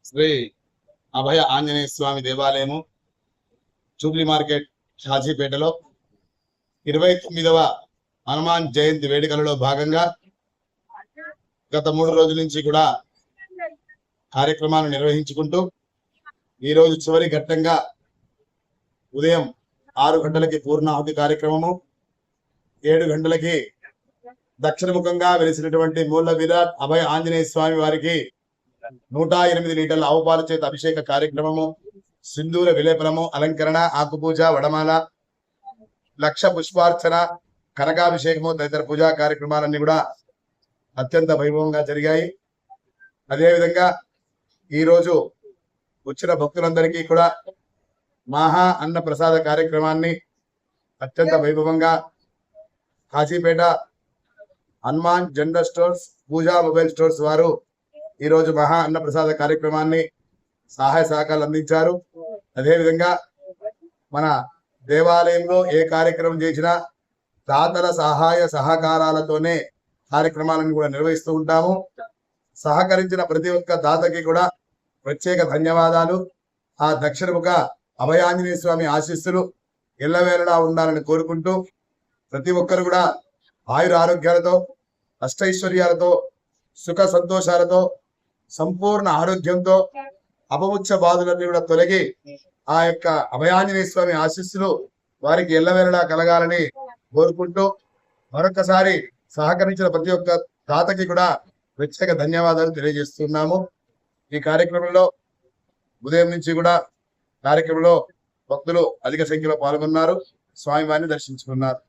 శ్రీ అభయ ఆంజనేయ స్వామి దేవాలయము Jubilee market షాజీపేటలో 29వ Hanuman Jayanti వేడుకలలో భాగంగా గత 3 రోజుల నుంచి కూడా కార్యక్రమాలను నిర్వహించుకుంటూ ఈ రోజు చివరి ఘట్టంగా ఉదయం 6 గంటలకి పూర్ణాహుతి కార్యక్రమము, 7 గంటలకి దక్షిణముఖంగా వెలిసినటువంటి మూల విరాట్ అభయ ఆంజనేయ స్వామి వారికి 108 లీటర్ల ఆవుపాల చేత అభిషేక కార్యక్రమము, సింధూర విలేపనము, అలంకరణ, ఆకుపూజ, వడమాల, లక్ష పుష్పార్చన, కనకాభిషేకము తదితర పూజా కార్యక్రమాలన్నీ కూడా అత్యంత వైభవంగా జరిగాయి. అదేవిధంగా ఈరోజు వచ్చిన భక్తులందరికీ కూడా మహా అన్న ప్రసాద కార్యక్రమాన్ని అత్యంత వైభవంగా కాశీపేట హనుమాన్ జనరల్ స్టోర్స్, పూజా మొబైల్ స్టోర్స్ వారు ఈరోజు మహా అన్న ప్రసాద కార్యక్రమాన్ని సహాయ సహకారాలు అందించారు. అదేవిధంగా మన దేవాలయంలో ఏ కార్యక్రమం చేసినా దాతల సహాయ సహకారాలతోనే కార్యక్రమాలను కూడా నిర్వహిస్తూ ఉంటాము. సహకరించిన ప్రతి ఒక్క దాతకి కూడా ప్రత్యేక ధన్యవాదాలు. ఆ దక్షిణముఖ అభయాంజనేయ స్వామి ఆశీస్సులు ఎల్లవేళలా ఉండాలని కోరుకుంటూ ప్రతి ఒక్కరు కూడా ఆయుర ఆరోగ్యాలతో, అష్టైశ్వర్యాలతో, సుఖ సంతోషాలతో, సంపూర్ణ ఆరోగ్యంతో, అపముచ్చ బాధలన్నీ కూడా తొలగి ఆ యొక్క అభయాంజనేయ స్వామి ఆశీస్సులు వారికి ఎల్లవేళలా కలగాలని కోరుకుంటూ మరొకసారి సహకరించిన ప్రతి ఒక్క దాతకి కూడా ప్రత్యేక ధన్యవాదాలు తెలియజేస్తున్నాము. ఈ కార్యక్రమంలో ఉదయం నుంచి కూడా కార్యక్రమంలో భక్తులు అధిక సంఖ్యలో పాల్గొన్నారు, స్వామివారిని దర్శించుకున్నారు.